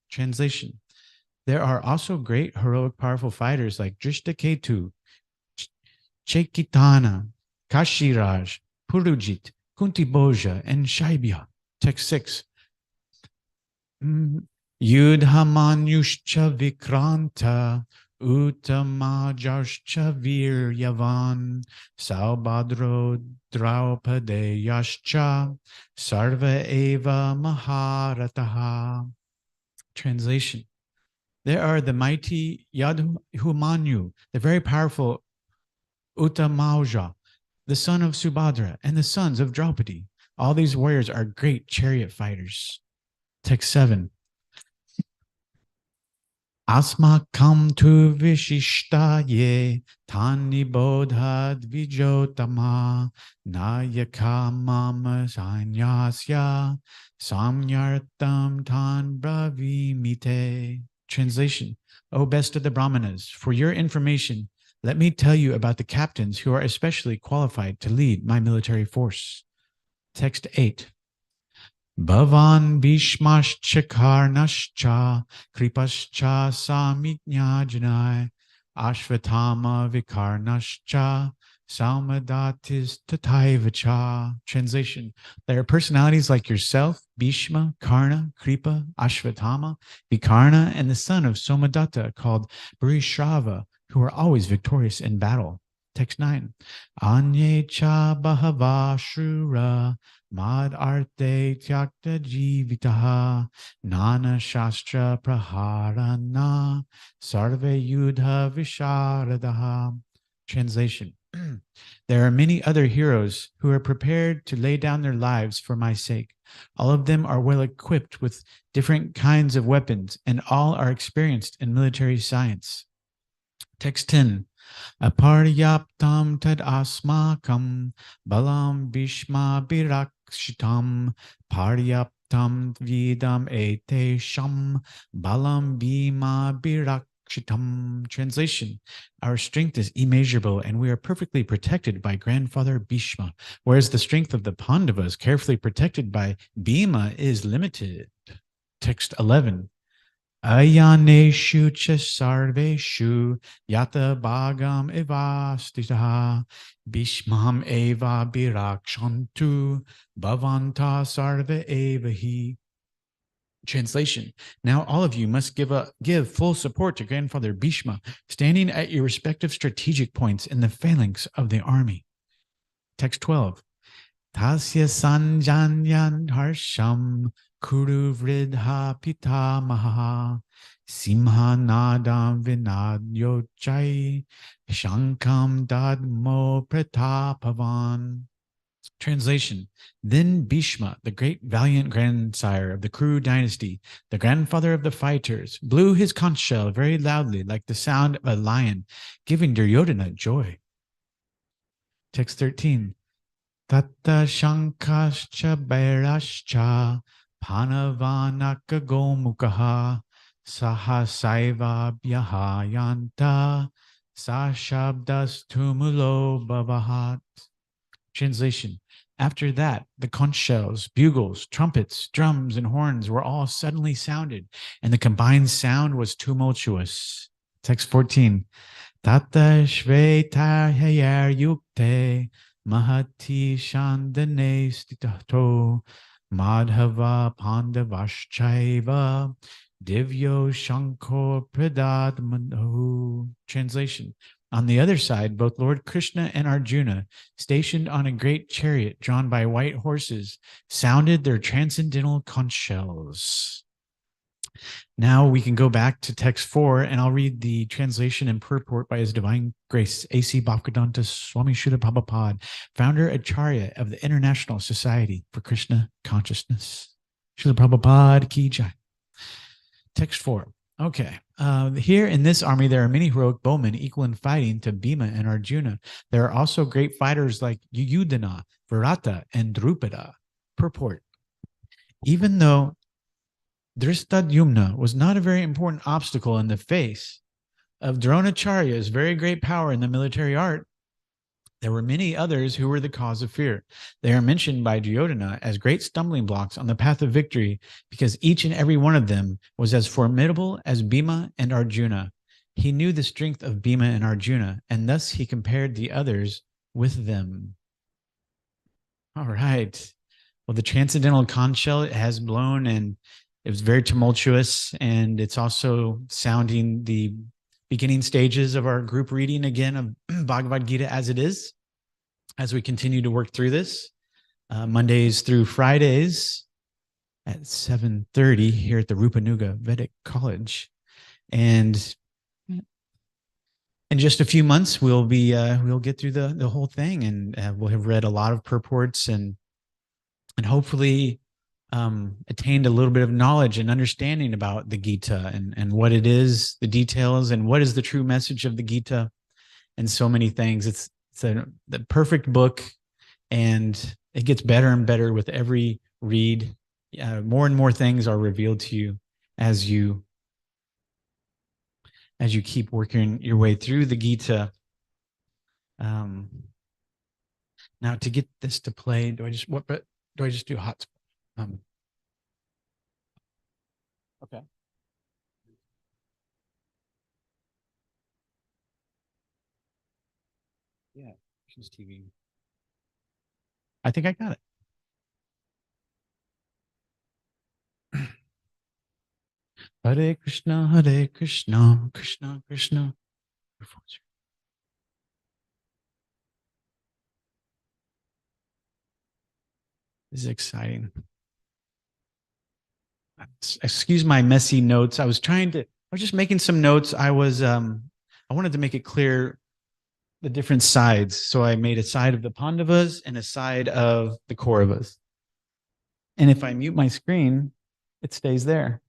Translation. There are also great, heroic, powerful fighters like Drishtaketu, Chekitana, Kashiraj, Purujit, Kuntiboja, and Shaibya. Text 6. Yudhamanyushcha Vikranta, Uttamajaschcha Viryavan, Saubhadro Draupadeyascha, Sarva Eva Maharataha. Translation. There are the mighty Yadhumanyu, the very powerful Uttamauja, the son of Subhadra, and the sons of Draupadi. All these warriors are great chariot fighters. Text 7. Asmakam tu vishishta ye tani bodhad vijotama nayaka mama sanyasya samyartam tan bravimite. Translation. O best of the Brahmanas, for your information, let me tell you about the captains who are especially qualified to lead my military force. Text 8. Bhavan Bhishmascha Karnascha Kripascha Samitnyajanai Ashvatthama Vikarnascha Saumadatis Tataivacha. Translation. There are personalities like yourself, Bhishma, Karna, Kripa, Ashvatthama, Vikarna, and the son of Somadatta called Bharishrava, who are always victorious in battle. Text 9. Anye cha bahava shura mad arte tyakta jivitaha nana shastra praharana sarve yudha visharadaha. Translation. There are many other heroes who are prepared to lay down their lives for my sake. All of them are well equipped with different kinds of weapons, and all are experienced in military science. Text 10. Aparyaptam tad asmakam balam bhishma birakshitam paryaptam vidam etesham balam bhima birakshitam. Translation. Our strength is immeasurable and we are perfectly protected by grandfather Bhishma, whereas the strength of the Pandavas, carefully protected by Bhima, is limited. Text 11. Ayaneshu cha sarveshu yata bhagam evastitaha bhishmam eva birakshantu bhavanta sarva evahi. Translation. Now all of you must give full support to grandfather Bhishma, standing at your respective strategic points in the phalanx of the army. Text 12. Tasya sanjanyan harsham Kuru vridha pita maha simha nadam vinadyochai shankam dadmo pratapavan. Translation. Then Bhishma, the great valiant grandsire of the Kuru dynasty, the grandfather of the fighters, blew his conch shell very loudly like the sound of a lion, giving Duryodhana joy. Text 13. Tatta shankascha bairascha Panavanaka gomukaha sahasaiva bhyahayanta sashabdas tumulo bhavahat. Translation. After that, the conch shells, bugles, trumpets, drums, and horns were all suddenly sounded, and the combined sound was tumultuous. Text 14. Tata shveta hayar yukte mahati shandane stitato Madhava Pandavaschaiva Divyo Shankor Pradadmanu. Translation. On the other side, both Lord Krishna and Arjuna, stationed on a great chariot drawn by white horses, sounded their transcendental conch shells. Now we can go back to text 4, and I'll read the translation and purport by His Divine Grace, A.C. Bhaktivedanta Swami Srila Prabhupada, founder Acharya of the International Society for Krishna Consciousness. Srila Prabhupada Ki Jai. Text 4. Okay. Here in this army, there are many heroic bowmen equal in fighting to Bhima and Arjuna. There are also great fighters like Yuyudhana, Virata, and Drupada. Purport. Even though Drishtadyumna was not a very important obstacle in the face of Dronacharya's very great power in the military art, There were many others who were the cause of fear. They are mentioned by Duryodhana as great stumbling blocks on the path of victory because each and every one of them was as formidable as Bhima and Arjuna. He knew the strength of Bhima and Arjuna, and thus he compared the others with them. All right. Well, the transcendental conch shell has blown, and it was very tumultuous, and it's also sounding the beginning stages of our group reading again of Bhagavad Gita as it is, as we continue to work through this, Mondays through Fridays at 7:30 here at the Rupanuga Vedic College. And in just a few months, we'll get through the whole thing, and we'll have read a lot of purports and hopefully attained a little bit of knowledge and understanding about the Gita and what it is, the details, and what is the true message of the Gita, and so many things. It's the perfect book, and it gets better and better with every read. More and more things are revealed to you as you keep working your way through the Gita. Now, to get this to play, do I just do hotspot? Okay. Yeah, Krishna's TV. I think I got it. Hare Krishna, Krishna Krishna. This is exciting. Excuse my messy notes. I was just making some notes. I wanted to make it clear the different sides. So I made a side of the Pandavas and a side of the Kauravas. And if I mute my screen, it stays there.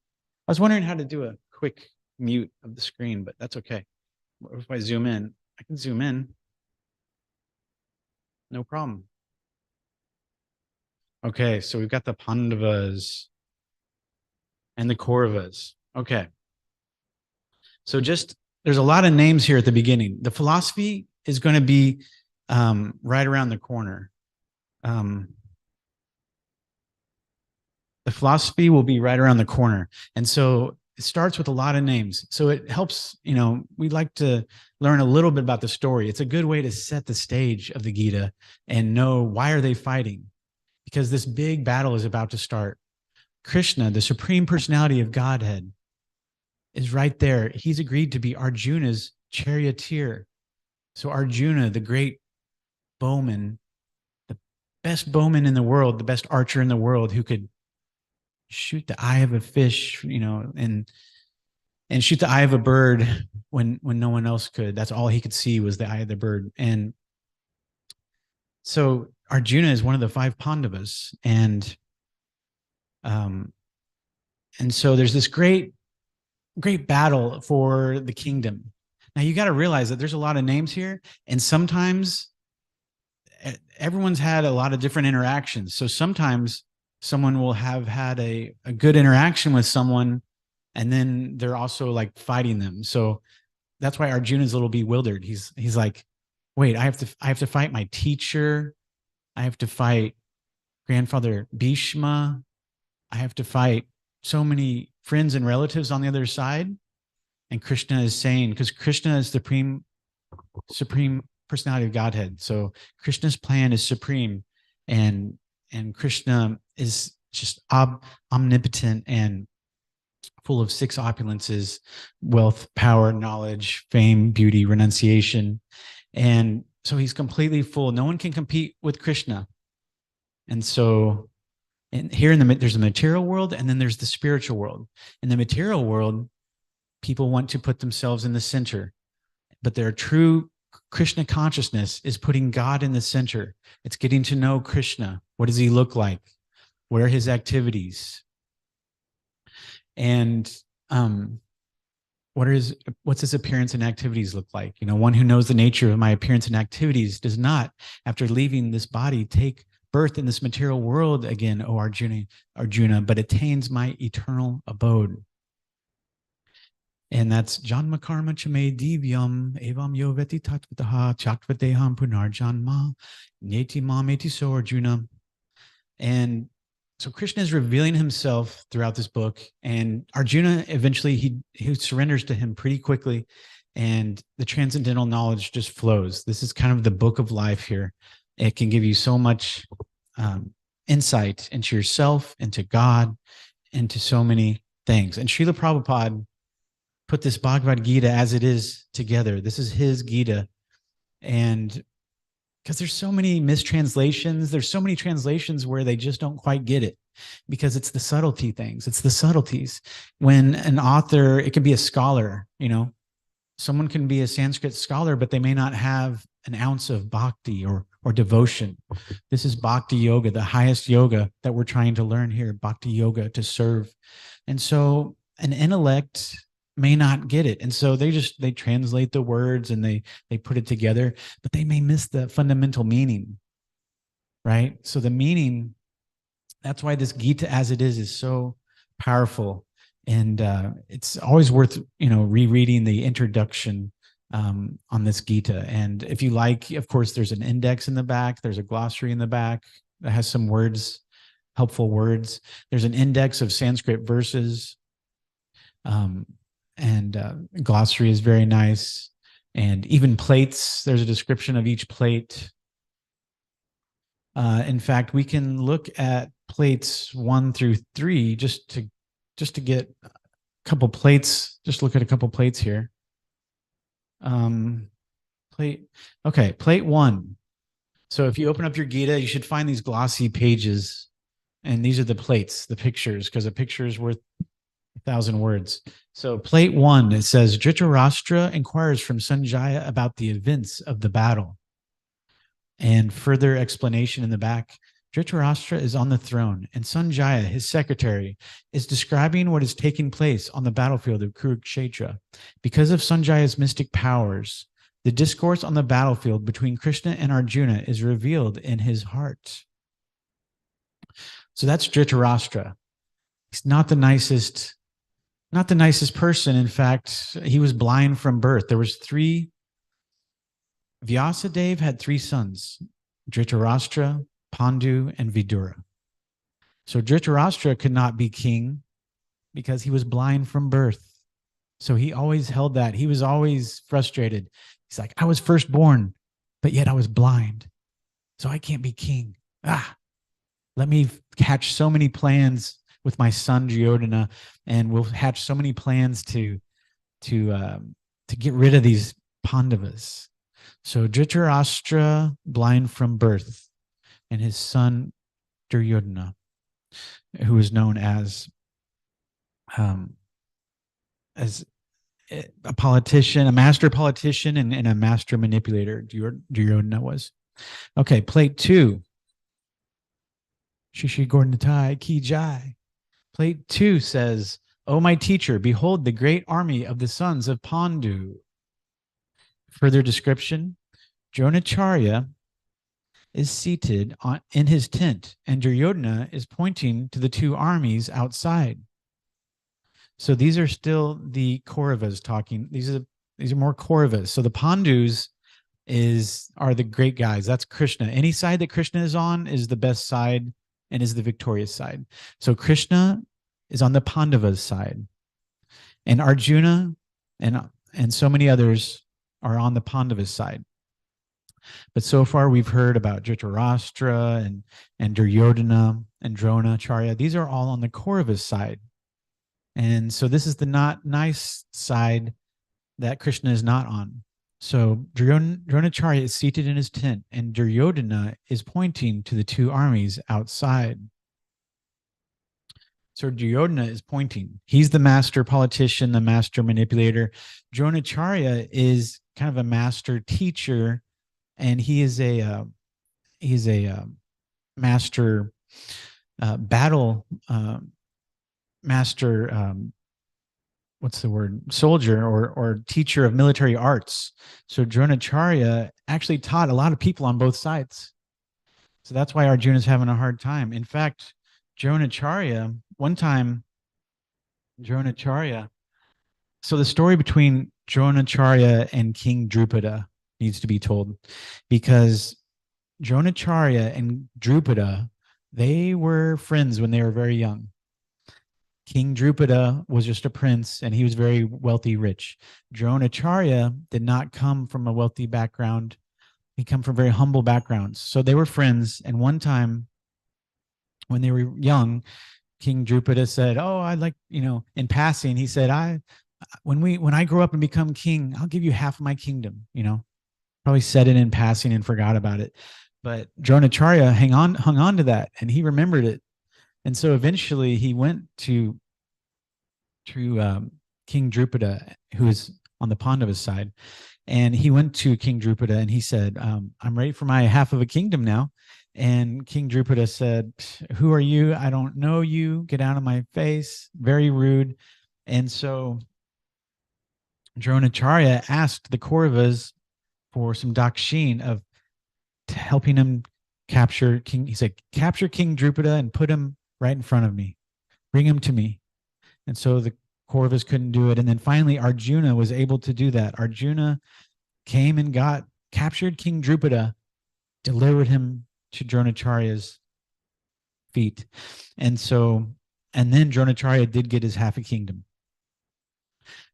I was wondering how to do a quick mute of the screen, but that's okay. If I zoom in, I can zoom in. No problem. Okay, so we've got the Pandavas and the Kauravas. Okay. So there's a lot of names here at the beginning. The philosophy is going to be right around the corner. The philosophy will be right around the corner. And so it starts with a lot of names. So it helps, we like to learn a little bit about the story. It's a good way to set the stage of the Gita and know why are they fighting? Because this big battle is about to start. Krishna, the Supreme Personality of Godhead, is right there. He's agreed to be Arjuna's charioteer. So Arjuna, the great bowman, the best bowman in the world, the best archer in the world, who could shoot the eye of a fish, and shoot the eye of a bird when no one else could. That's all he could see was the eye of the bird. And so Arjuna is one of the 5 Pandavas, and so there's this great battle for the kingdom. Now you got to realize that there's a lot of names here, and sometimes everyone's had a lot of different interactions. So sometimes someone will have had a good interaction with someone, and then they're also like fighting them. So that's why Arjuna's a little bewildered. He's like, wait, I have to fight my teacher. I have to fight grandfather Bhishma. I have to fight so many friends and relatives on the other side. And Krishna is saying, because Krishna is the supreme personality of Godhead. So Krishna's plan is supreme, and Krishna is just omnipotent and full of 6 opulences: wealth, power, knowledge, fame, beauty, renunciation. And so he's completely full. No one can compete with Krishna. And so here there's a material world, and then there's the spiritual world. In the material world, people want to put themselves in the center, but their true Krishna consciousness is putting God in the center. It's getting to know Krishna. What does he look like? What are his activities? And what's his appearance and activities look like? One who knows the nature of my appearance and activities does not, after leaving this body, take birth in this material world again, O Arjuna, but attains my eternal abode. And that's Janma Karma Chame Divyam Evam Yoveti Tatvataha Chatvateham Punarjanma Neti Mameti So Arjuna. And so Krishna is revealing himself throughout this book, and Arjuna eventually he surrenders to him pretty quickly, and the transcendental knowledge just flows. This is kind of the book of life here. It can give you so much insight into yourself, into God, into so many things. And Srila Prabhupada put this Bhagavad Gita as it is together. This is his Gita. And because there's so many mistranslations, there's so many translations where they just don't quite get it, because it's the subtlety things. It's the subtleties. When an author, it can be a scholar, someone can be a Sanskrit scholar, but they may not have an ounce of bhakti or devotion. This is bhakti yoga, the highest yoga that we're trying to learn here, bhakti yoga, to serve. And so an intellect may not get it, and so they translate the words and they put it together, but they may miss the fundamental meaning, right? So the meaning, that's why this Gita as it is so powerful. And it's always worth rereading the introduction on this Gita. And if you like, of course, there's an index in the back, there's a glossary in the back that has some words, helpful words. There's an index of Sanskrit verses. And glossary is very nice. And even plates, there's a description of each plate. In fact, we can look at plates 1 through 3 just to get a couple plates. Just look at a couple plates here. Plate 1. So if you open up your Gita, you should find these glossy pages, and these are the plates, the pictures, because a picture is worth 1,000 words. So plate 1, it says, Dhritarashtra inquires from Sanjaya about the events of the battle. And further explanation in the back, Dhritarashtra is on the throne, and Sanjaya, his secretary, is describing what is taking place on the battlefield of Kurukshetra. Because of Sanjaya's mystic powers, the discourse on the battlefield between Krishna and Arjuna is revealed in his heart. So that's Dhritarashtra. He's not the nicest person. In fact, he was blind from birth. There was 3. Vyasadeva had 3 sons, Dhritarashtra, Pandu, and Vidura. So Dhritarashtra could not be king because he was blind from birth. So he always held that. He was always frustrated. He's like, I was firstborn, but yet I was blind. So I can't be king. Let me hatch so many plans with my son Duryodhana, and we'll hatch so many plans to get rid of these Pandavas. So Dhritarashtra, blind from birth, and his son Duryodhana, who is known as a politician, a master politician, and a master manipulator. Duryodhana was. Okay, plate 2. Shishi Gordanatai Ki Jai. Plate 2 says, O my teacher, behold the great army of the sons of Pandu. Further description, Dronacharya is seated in his tent, and Duryodhana is pointing to the 2 armies outside. So these are still the Kauravas talking. These are more Kauravas. So the Pandus are the great guys. That's Krishna. Any side that Krishna is on is the best side and is the victorious side. So Krishna is on the Pandavas side, and Arjuna and so many others are on the Pandavas side. But so far we've heard about Dhritarashtra and Duryodhana and Dronacharya. These are all on the Kauravas side. And so this is the not nice side that Krishna is not on. So Dronacharya is seated in his tent, and Duryodhana is pointing to the 2 armies outside. So Duryodhana is pointing. He's the master politician, the master manipulator. Dronacharya is kind of a master teacher, and he is a master battle master. What's the word? Soldier or teacher of military arts. So Dronacharya actually taught a lot of people on both sides. So that's why Arjuna's having a hard time. In fact, one time, Dronacharya So the story between Dronacharya and King Drupada needs to be told, because Dronacharya and Drupada, they were friends when they were very young. King Drupada was just a prince and he was very wealthy, rich. Dronacharya did not come from a wealthy background. He come from very humble backgrounds. So they were friends. And one time when they were young, King Drupada said, "Oh, I like, in passing, he said, when I grow up and become king, I'll give you half of my kingdom." Probably said it in passing and forgot about it. But Dronacharya hung on to that, and he remembered it. And so eventually he went to King Drupada, who is on the Pandava's side, and he went to King Drupada and he said, "I'm ready for my half of a kingdom now." And King Drupada said, "Who are you? I don't know you. Get out of my face." Very rude. And so Dronacharya asked the Kauravas for some dakshin of helping him capture King. He said, "Capture King Drupada and put him right in front of me. Bring him to me." And so the Kauravas couldn't do it. And then finally, Arjuna was able to do that. Arjuna came and captured King Drupada, delivered him to Dronacharya's feet. And then Dronacharya did get his half a kingdom.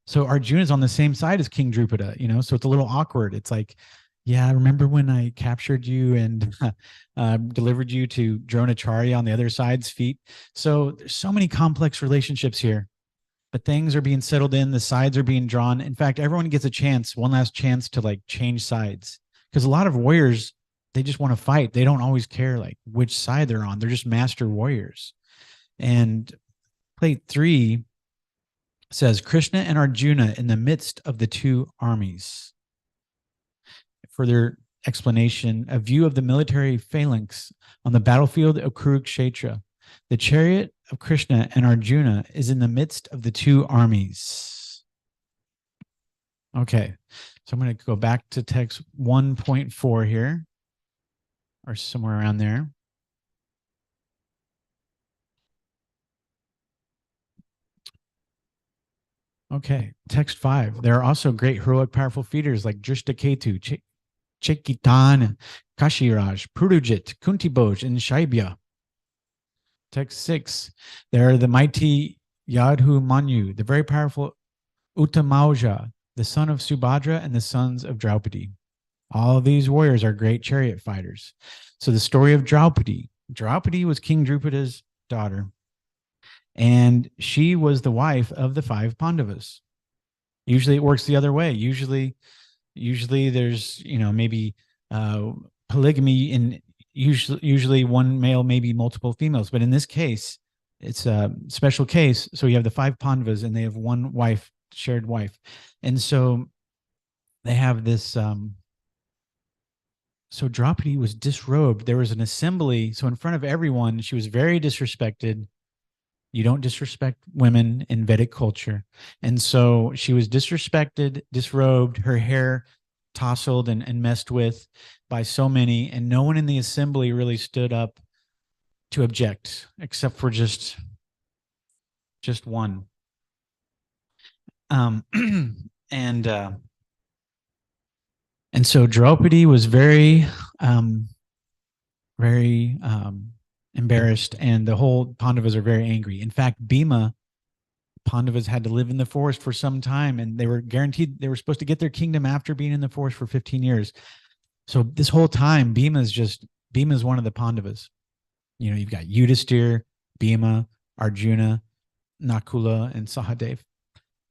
So Arjuna's on the same side as King Drupada, so it's a little awkward. It's like, yeah, I remember when I captured you and delivered you to Dronacharya on the other side's feet. So there's so many complex relationships here, but things are being settled in. The sides are being drawn. In fact, everyone gets one last chance to change sides, because a lot of warriors, they just want to fight. They don't always care which side they're on. They're just master warriors. And plate 3 says Krishna and Arjuna in the midst of the two armies. Further explanation, a view of the military phalanx on the battlefield of Kurukshetra. The chariot of Krishna and Arjuna is in the midst of the two armies. Okay, so I'm going to go back to text 1.4 here, or somewhere around there. Okay, text 5. There are also great heroic powerful feeders like Drishtaketu, Chekitan, Kashiraj, Purujit, Kuntiboj, and Shaibya. Text 6. There are the mighty Yadhu Manyu, the very powerful Uttamauja, the son of Subhadra and the sons of Draupadi. All of these warriors are great chariot fighters. So the story of Draupadi. Draupadi was King Drupada's daughter, and she was the wife of the 5 Pandavas. Usually it works the other way. Usually there's maybe polygamy, in usually one male, maybe multiple females, but in this case it's a special case. So you have the 5 Pandavas and they have one wife, shared wife, and so they have this so Draupadi was disrobed. There was an assembly, so in front of everyone she was very disrespected. You don't disrespect women in Vedic culture. And so she was disrespected, disrobed, her hair tousled and messed with by so many, and no one in the assembly really stood up to object, except for just one. And so Draupadi was very embarrassed, and the whole Pandavas are very angry. In fact, Bhima, Pandavas had to live in the forest for some time, and they were guaranteed they were supposed to get their kingdom after being in the forest for 15 years. So this whole time, Bhima is one of the Pandavas. You've got Yudhisthira, Bhima, Arjuna, Nakula, and Sahadev.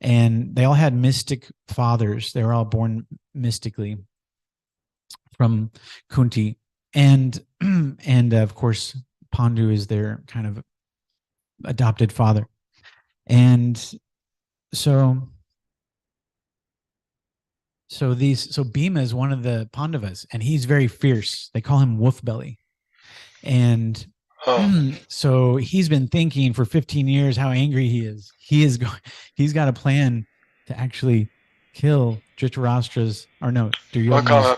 And they all had mystic fathers. They were all born mystically from Kunti. And of course, Pandu is their kind of adopted father. And so Bhima is one of the Pandavas, and he's very fierce. They call him Wolf Belly. And so he's been thinking for 15 years how angry he is. He's got a plan to actually kill Duryodhana's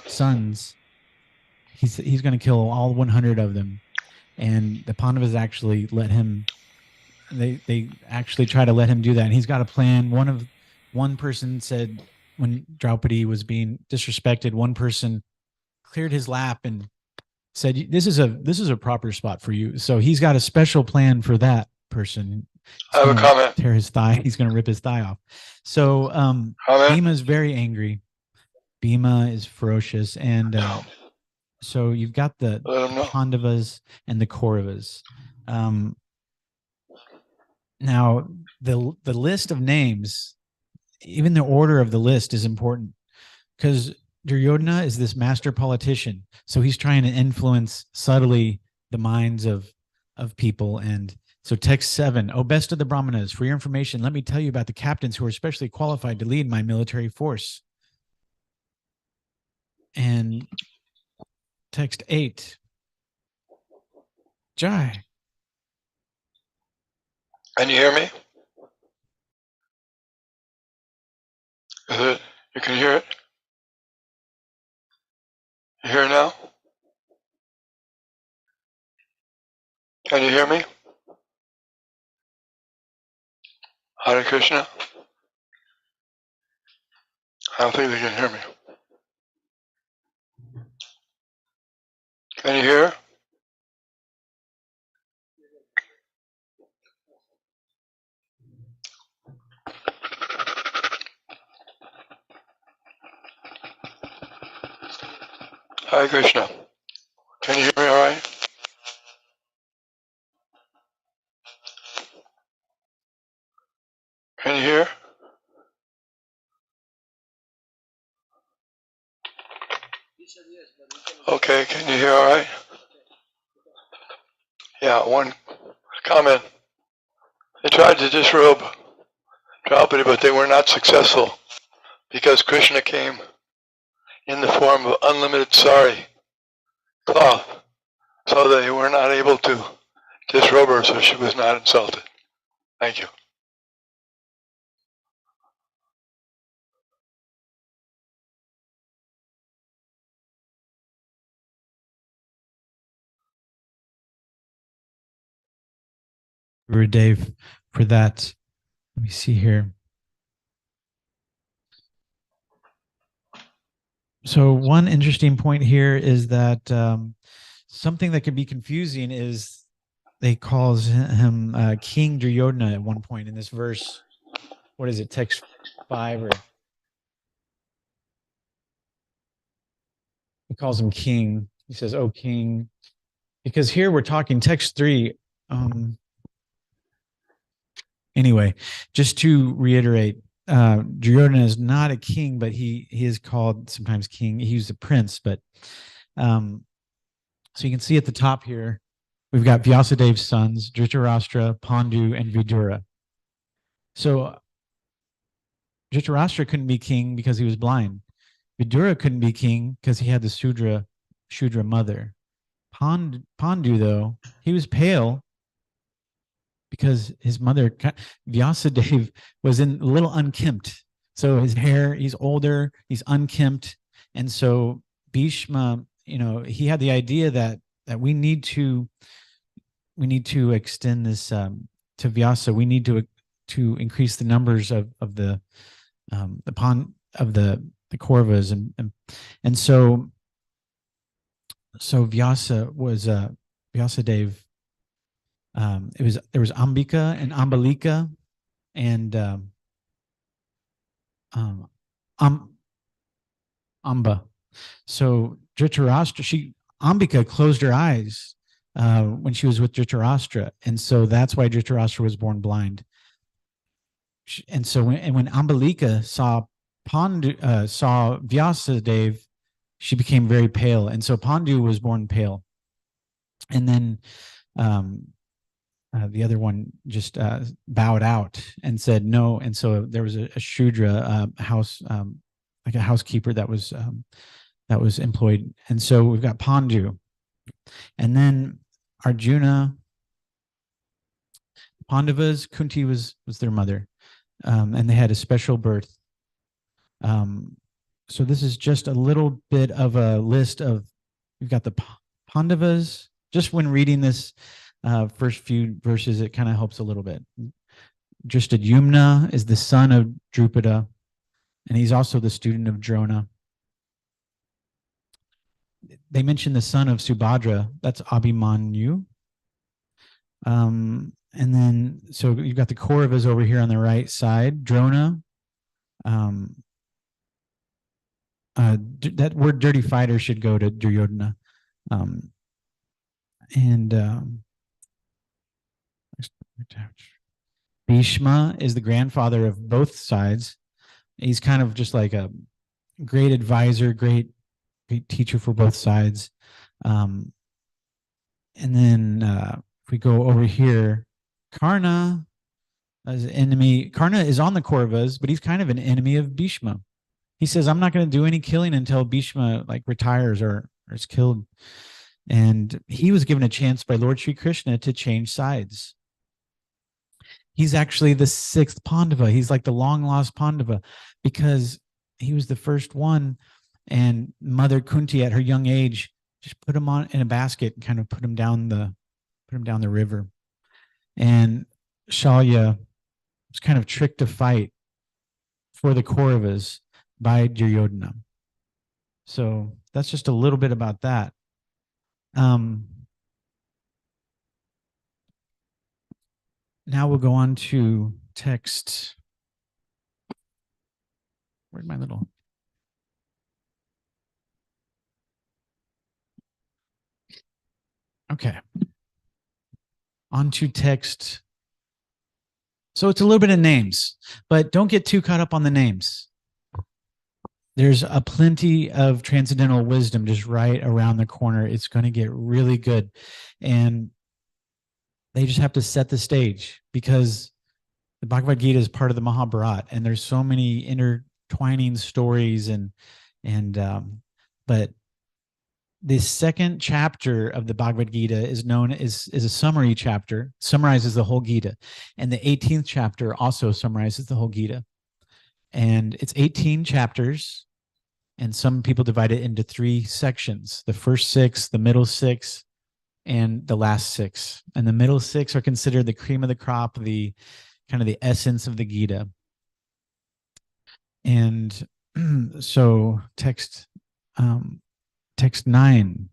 sons. He's going to kill all 100 of them. And the Pandavas actually let him, they actually try to let him do that. And he's got a plan. One of one person said when Draupadi was being disrespected, one person cleared his lap and said, "This is a proper spot for you." So he's got a special plan for that person. I have a comment. Tear his thigh. He's going to rip his thigh off. So Bhima is very angry. Bhima is ferocious, and so you've got the Pandavas and the Kauravas. Now the list of names, even the order of the list is important because Duryodhana is this master politician, so he's trying to influence subtly the minds of people. And so text 7, O best of the Brahmanas, for your information, let me tell you about the captains who are especially qualified to lead my military force. And text 8, Jai. Can you hear me? Is it? You can hear it? You hear it now? Can you hear me? Hare Krishna? I don't think they can hear me. Can you hear? Hare Krishna. Can you hear me all right? Can you hear? Okay, can you hear all right? Yeah, one comment. They tried to disrobe Draupadi, but they were not successful because Krishna came in the form of unlimited sari cloth, so they were not able to disrobe her, so she was not insulted. Thank you. Dave, for that. Let me see here. So one interesting point here is that something that could be confusing is they calls him King Duryodhana at one point in this verse. What is it, text 5? Or he calls him king. He says, "Oh, king," because here we're talking text 3. Anyway, just to reiterate, Duryodhana is not a king, but he is called sometimes king. He's a prince, but so you can see at the top here, we've got Vyasadev's sons, Dhritarashtra, Pandu, and Vidura. So Dhritarashtra couldn't be king because he was blind. Vidura couldn't be king because he had the Shudra mother. Pandu, though, he was pale because his mother, Vyasadeva, was a little unkempt. So his hair, he's older, he's unkempt. And so Bhishma, he had the idea that we need to extend this to Vyasa. We need to increase the numbers of the Kauravas, and so Vyasa was Vyasadeva. There was Ambika and Ambalika and Amba. So Dhritarashtra, Ambika closed her eyes when she was with Dhritarashtra, and so that's why Dhritarashtra was born blind. And so when Ambalika saw Vyasadeva, she became very pale, and so Pandu was born pale. And then the other one just bowed out and said no. And so there was a Shudra house, like a housekeeper that was employed. And so we've got Pandu, and then Arjuna, Pandavas, Kunti was their mother, and they had a special birth. So this is just a little bit of a list of, we've got the Pandavas. Just when reading this first few verses, it kind of helps a little bit. Drishtadyumna is the son of Drupada, and he's also the student of Drona. They mention the son of Subhadra, that's Abhimanyu. And then, so you've got the Kauravas over here on the right side, Drona. That word dirty fighter should go to Duryodhana. Bhishma is the grandfather of both sides. He's kind of just like a great advisor, great teacher for both sides. And then if we go over here, Karna as an enemy. Karna is on the Kauravas, but he's kind of an enemy of Bhishma. He says, I'm not going to do any killing until Bhishma like retires or is killed. And he was given a chance by Lord Sri Krishna to change sides. He's actually the sixth Pandava. He's like the long lost Pandava because he was the first one. And Mother Kunti at her young age just put him on in a basket and kind of put him down the river. And Shalya was kind of tricked to fight for the Kauravas by Duryodhana. So that's just a little bit about that. Now we'll go on to text. Where'd my little... Okay. On to text. So it's a little bit of names, but don't get too caught up on the names. There's a plenty of transcendental wisdom just right around the corner. It's going to get really good. And they just have to set the stage because the Bhagavad Gita is part of the Mahabharata, and there's so many intertwining stories but the second chapter of the Bhagavad Gita is known as a summary chapter, summarizes the whole Gita. And the 18th chapter also summarizes the whole Gita. And it's 18 chapters, and some people divide it into 3 sections, the first 6, the middle 6, and the last 6. And the middle 6 are considered the cream of the crop, the kind of the essence of the Gita. And so text 9.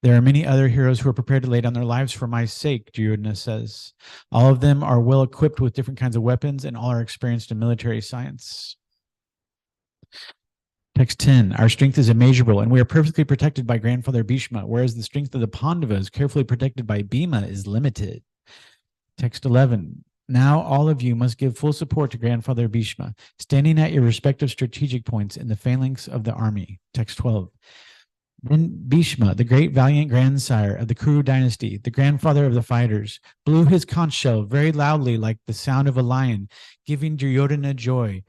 There are many other heroes who are prepared to lay down their lives for my sake, Duryodhana says. All of them are well equipped with different kinds of weapons, and all are experienced in military science. Text 10. Our strength is immeasurable, and we are perfectly protected by grandfather Bhishma, whereas the strength of the Pandavas, carefully protected by Bhima, is limited. Text 11. Now all of you must give full support to grandfather Bhishma, standing at your respective strategic points in the phalanx of the army. Text 12. Then Bhishma, the great valiant grandsire of the Kuru dynasty, the grandfather of the fighters, blew his conch shell very loudly like the sound of a lion, giving Duryodhana joy.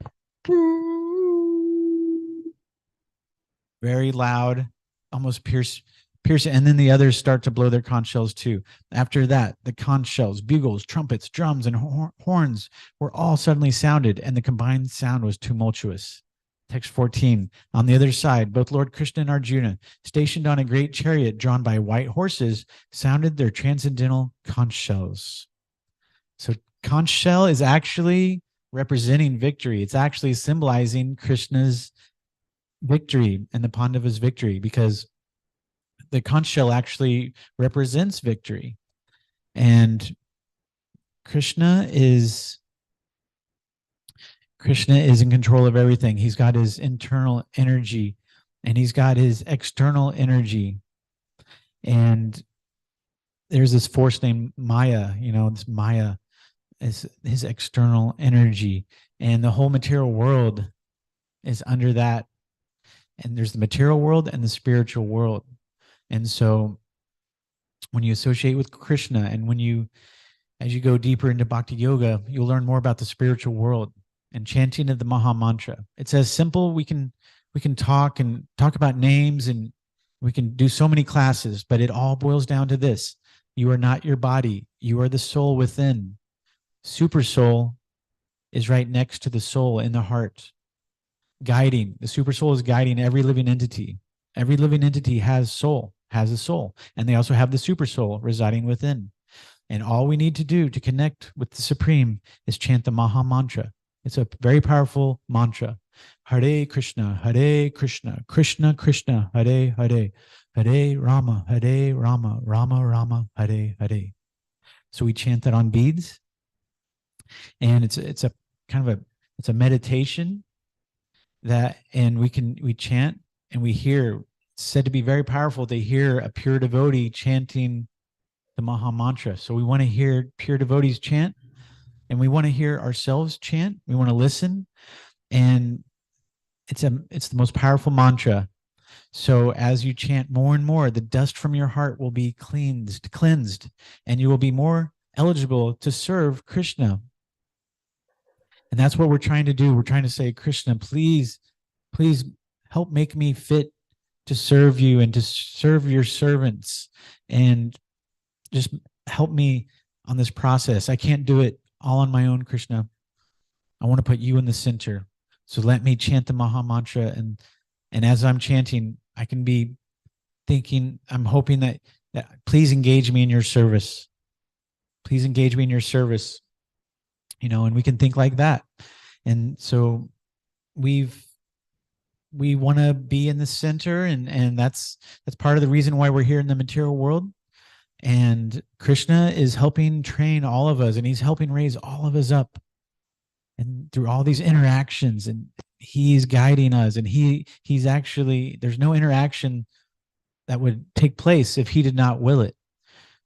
Very loud, almost piercing, and then the others start to blow their conch shells too. After that, the conch shells, bugles, trumpets, drums, and horns were all suddenly sounded, and the combined sound was tumultuous. Text 14. On the other side, both Lord Krishna and Arjuna, stationed on a great chariot drawn by white horses, sounded their transcendental conch shells. So conch shell is actually representing victory. It's actually symbolizing Krishna's victory and the Pandavas' victory, because the conch shell actually represents victory. And Krishna is in control of everything. He's got his internal energy and he's got his external energy. And there's this force named Maya, this Maya is his external energy. And the whole material world is under that. And there's the material world and the spiritual world. And so when you associate with Krishna and as you go deeper into Bhakti Yoga, you'll learn more about the spiritual world and chanting of the Maha Mantra. It's as simple. We can talk about names, and we can do so many classes, but it all boils down to this. You are not your body. You are the soul within. Super soul is right next to the soul in the heart. Guiding. The super soul is guiding every living entity. Every living entity has a soul, and they also have the super soul residing within. And all we need to do to connect with the Supreme is chant the Maha Mantra. It's a very powerful mantra. Hare Krishna, Krishna Krishna, Hare Hare, Hare Rama, Rama Rama, Hare Hare. So we chant that on beads, and it's a kind of a it's a meditation that, and we chant and we hear. It's said to be very powerful. They hear a pure devotee chanting the Maha Mantra. So we want to hear pure devotees chant, and we want to hear ourselves chant. We want to listen, and it's the most powerful mantra. So as you chant more and more, the dust from your heart will be cleansed, and you will be more eligible to serve Krishna. And that's what we're trying to do. We're trying to say, Krishna, please, please help make me fit to serve you and to serve your servants, and just help me on this process. I can't do it all on my own, Krishna. I want to put you in the center. So let me chant the Maha Mantra, and as I'm chanting, I can be thinking, I'm hoping that please engage me in your service. Please engage me in your service. And we can think like that. And so we want to be in the center, and that's part of the reason why we're here in the material world. And Krishna is helping train all of us, and he's helping raise all of us up, and through all these interactions, and he's guiding us, and he's actually, there's no interaction that would take place if he did not will it.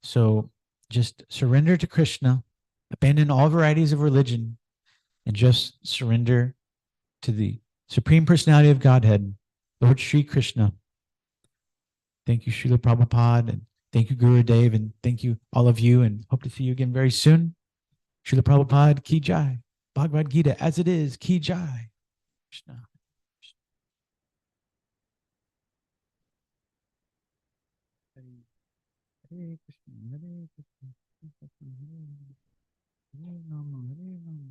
So just surrender to Krishna, abandon all varieties of religion, and just surrender to the Supreme Personality of Godhead, Lord Sri Krishna. Thank you, Srila Prabhupada, and thank you, Guru Dev, and thank you, all of you, and hope to see you again very soon. Srila Prabhupada, Ki Jai. Bhagavad Gita, as it is, Ki Jai. Krishna. Hare Krishna, Hare Krishna, Krishna Krishna, Hare Rama, Hare Rama.